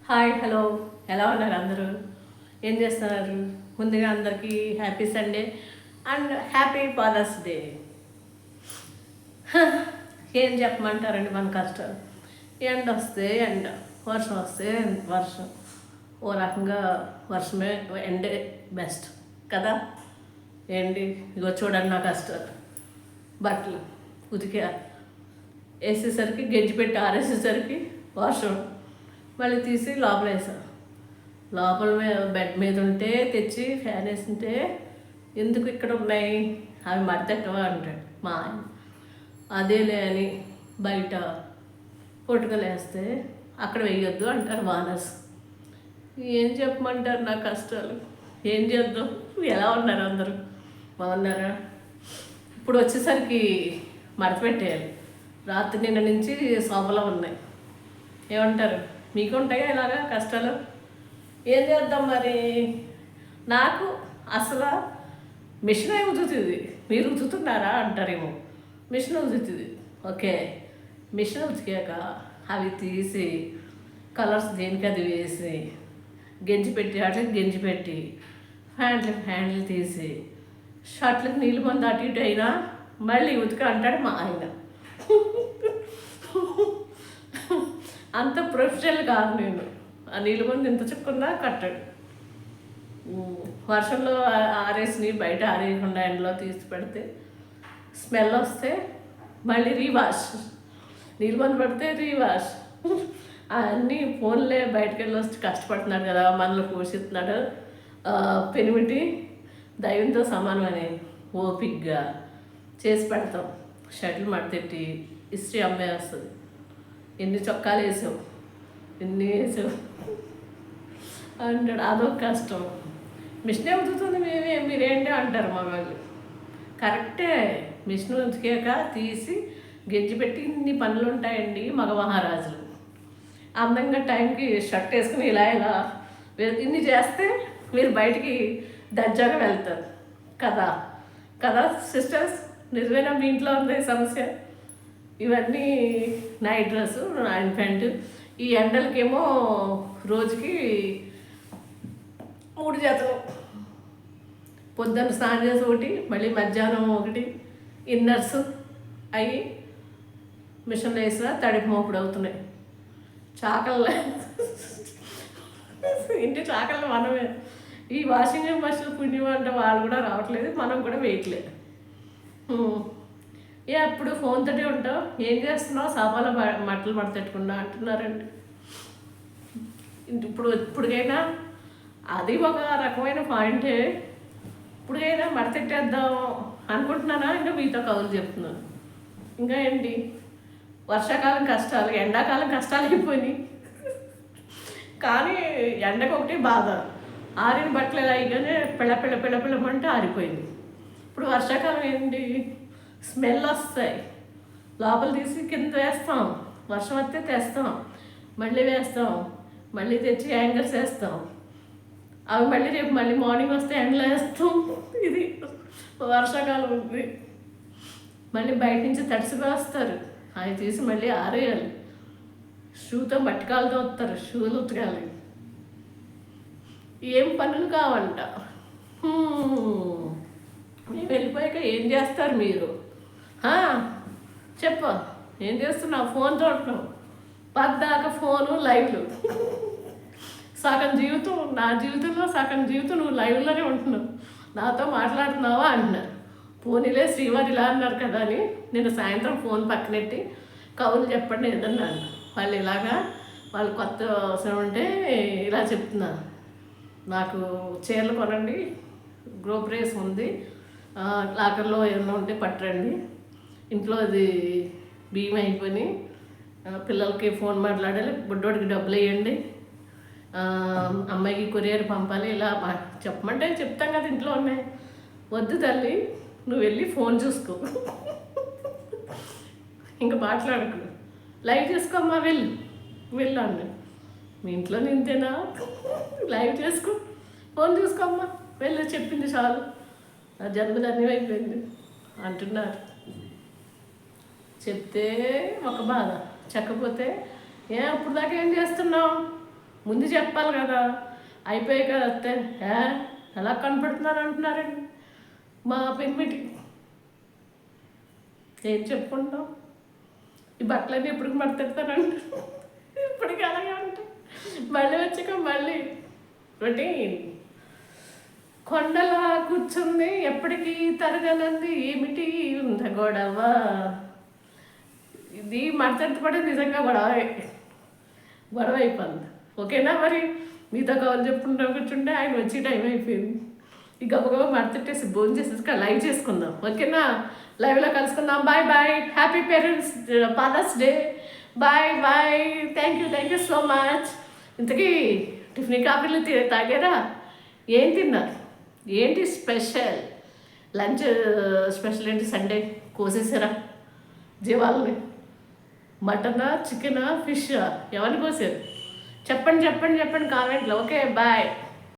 Hi hello ఎలా ఉన్నారు అందరూ? ఏం చేస్తున్నారు? ముందుగా అందరికీ happy Sunday and happy father's day. ఏం చెప్పమంటారండి మన కష్టాలు? ఎండ వస్తే ఎండ, వర్షం వస్తే వర్షం. ఓ రకంగా వర్షమే, ఎండే బెస్ట్ కదా. ఏంటి ఇగో చూడండి నా కష్టాలు. బట్టలు ఉతికా, వేసేసరికి గెంజి పెట్టి ఆరేసేసరికి వర్షం, మళ్ళీ తీసి లోపల వేసాను. లోపల బెడ్ మీద ఉంటే తెచ్చి ఫ్యాన్ వేస్తుంటే ఎందుకు ఇక్కడ ఉన్నాయి అవి మడతెట్టవా అంటాడు మా ఆయన. అదేలే అని బయట పొట్టుకలు వేస్తే అక్కడ వేయొద్దు అంటారు వానర్స్. ఏం చెప్పమంటారు నా కష్టాలు? ఏం చేద్దాం? ఎలా ఉన్నారు అందరూ? బాగున్నారా? ఇప్పుడు వచ్చేసరికి మడత పెట్టేయాలి. రాత్రి నిన్న నుంచి సోమలో ఉన్నాయి. ఏమంటారు? మీకు ఉంటాయా ఇలాగా కష్టాలు? ఏం చేద్దాం మరి? నాకు అసలు మిషన్ అయి ఉతుకుతుంది, మీరు ఉతుకుతున్నారా అంటారేమో. మిషన్ ఉతుకుతుంది, ఓకే. మిషన్ ఉతికాక అవి తీసి కలర్స్ దేనికి అది వేసి గెంజి పెట్టి అట్లకి గెంజి పెట్టి హ్యాండిల్ తీసి షర్ట్లకు నీళ్ళు మంది అటు ఇటు అయినా మళ్ళీ ఉతిక అంటాడు మా ఆయన. అంత ప్రొఫెషనల్ కాదు నేను. ఆ నీళ్ళు మంది ఇంత చుక్కున్నా కట్టాడు. వర్షంలో ఆరేసి బయట ఆరేయకుండా ఎండలో తీసి పెడితే స్మెల్ వస్తే మళ్ళీ రీవాష్, నీళ్ళు మంది పడితే రీవాష్. అన్నీ ఫోన్లే బయటకు వెళ్ళి వచ్చి కష్టపడుతున్నాడు కదా, మనలో పోషిస్తున్నాడు. పెనిమిటి దైవంతో సమానమని ఓపిగ్గా చేసి పెడతాం. షర్ట్లు మడతెట్టి ఇస్త్రీ అమ్మాయి వస్తుంది. ఎన్ని చొక్కాలు వేసావు, ఎన్ని వేసావు అంటాడు. అదొక కష్టం. మిషన్ ఉతుకుతుంది మీరేంటి అంటారు మా వాళ్ళు. కరెక్టే, మిషన్ ఉతికాక తీసి గెంజి పెట్టి ఇన్ని పనులు ఉంటాయండి మగ మహారాజులు. అందంగా టైంకి షర్ట్ వేసుకుని ఇలా ఇన్ని చేస్తే మీరు బయటికి దర్జాగా వెళ్తారు కదా. కదా సిస్టర్స్, నిజమేనా? మీ ఇంట్లో ఉంది సమస్య. ఇవన్నీ నైట్ డ్రెస్సు, నైట్ ప్యాంటు. ఈ ఎండలకేమో రోజుకి 3 జతలు. పొద్దున్న స్నానం చేసి ఒకటి, మళ్ళీ మధ్యాహ్నం ఒకటి. ఇన్నర్స్ అవి మిషన్లో వేసినా తడిపి మోపుడు అవుతున్నాయి. చాకళ్ళు ఇంటి చాకళ్ళు మనమే. ఈ వాషింగ్ మెషిన్ పుణ్యం అంటే వాళ్ళు కూడా రావట్లేదు, మనం కూడా వేయట్లేదు. ఎప్పుడు ఫోన్ తోటి ఉంటావు, ఏం చేస్తున్నావు? సామాన్లు మట్టలు మడతెట్టకుండా అంటున్నారండి. ఇప్పటికైనా అది ఒక రకమైన పాయింటే. ఇప్పటికైనా మడతెట్టేద్దాం అనుకుంటున్నానా? ఇంకా మీతో కవులు చెప్తున్నాను. ఇంకా ఏంటి, వర్షాకాలం కష్టాలు, ఎండాకాలం కష్టాలు అయిపోయినాయి. కానీ ఎండకు ఒకటి బాధ, ఆరిన బట్టలు ఎలా అయ్యగానే పిల్లమంటే ఆరిపోయింది. ఇప్పుడు వర్షాకాలం ఏంటి, స్మెల్ వస్తాయి. లోపల తీసి కింద వేస్తాం, వర్షం వస్తే తెస్తాం, మళ్ళీ వేస్తాం, మళ్ళీ తెచ్చి యాంగర్స్ వేస్తాం. అవి మళ్ళీ రేపు మళ్ళీ మార్నింగ్ వస్తే ఎండలో వేస్తాం. ఇది వర్షాకాలం ఉంది. మళ్ళీ బయట నుంచి తడిసిగా వస్తారు, అవి తీసి మళ్ళీ ఆరేయాలి. షూతో మట్టికాలతో వస్తారు, షూలు ఉతకాలి. ఏం పనులు కావంట. మేము వెళ్ళిపోయాక ఏం చేస్తారు మీరు? చెప్పు, ఏం చేస్తున్నావు? ఫోన్ చూడటం, పద్దాకా ఫోను, లైవ్లు. సగం జీవితం, నా జీవితంలో సగం జీవితం నువ్వు లైవ్లోనే ఉంటున్నావు. నాతో మాట్లాడుతున్నావా అంటున్నారు. పోనీలే శ్రీవారి ఇలా అన్నారు కదా అని నేను సాయంత్రం ఫోన్ పక్కనెట్టి కవులు చెప్పండి ఏదన్నాను. వాళ్ళు ఇలాగా, వాళ్ళు కొత్త అవసరం ఉంటే ఇలా చెప్తున్నారు. నాకు చీరలు కొనండి, గ్రూప్ రేస్ ఉంది, లాకర్లో ఏమన్నా ఉంటే పట్టరండి, ఇంట్లో అది బియ్యం అయిపోయి, పిల్లలకి ఫోన్ మాట్లాడాలి, బుడ్డోడికి డబ్బులు వేయండి, అమ్మాయికి కొరియర్ పంపాలి, ఇలా చెప్పమంటే చెప్తాం కదా. ఇంట్లో ఉన్నాయి. వద్దు తల్లి, నువ్వు వెళ్ళి ఫోన్ చూసుకో, ఇంకా మాట్లాడకు, లైవ్ చేసుకోమ్మా, వెళ్ళు అన్న. మీ ఇంట్లో నింతేనా? లైవ్ చేసుకో, ఫోన్ చూసుకోమ్మా, వెళ్ళి, చెప్పింది చాలు, నా జన్మధన్యం అయిపోయింది అంటున్నారు. చెప్తే ఒక బాధ, చెప్పకపోతే అప్పుడు దాకా ఏం చేస్తున్నావు? ముందు చెప్పాలి కదా. అయిపోయాక వస్తే ఎలా కనపడుతున్నారు అంటున్నారండి మా పెన్మిటి. ఏం చెప్పుకుంటాం, ఈ బట్టలన్నీ ఎప్పుడు మడతెడతానంట, ఇప్పటికి అలాగే ఉంటాయి. మళ్ళీ వచ్చాక మళ్ళీ రొటీన్. కొండలా కూర్చుంది ఎప్పటికీ తరగనంది ఏమిటి ఉంద గొడవ. ఇది మడతెడతపడే నిజంగా గొడవ అయిపోయింది. ఓకేనా, మరి మీతో కవర్ చెప్పుకుంటూ కూర్చుంటే ఆయన వచ్చి టైం అయిపోయింది. ఈ గబగబా మడతెట్టేసి భోజనం చేసేసి లైవ్ చేసుకుందాం. ఓకేనా, లైవ్లో కలుసుకుందాం. Bye bye, happy parents father's day. Bye bye, thank you so much. ఇంతకీ టిఫిన్ కాఫీలు తాగారా? ఏం తిన్నారు? ఏంటి స్పెషల్ లంచ్? స్పెషల్ ఏంటి? సండే కోసేసారా జీవాలని? మటనా, చికెనా, ఫిష్? ఎవరిని కోసారు? చెప్పండి కామెంట్లో. Okay bye.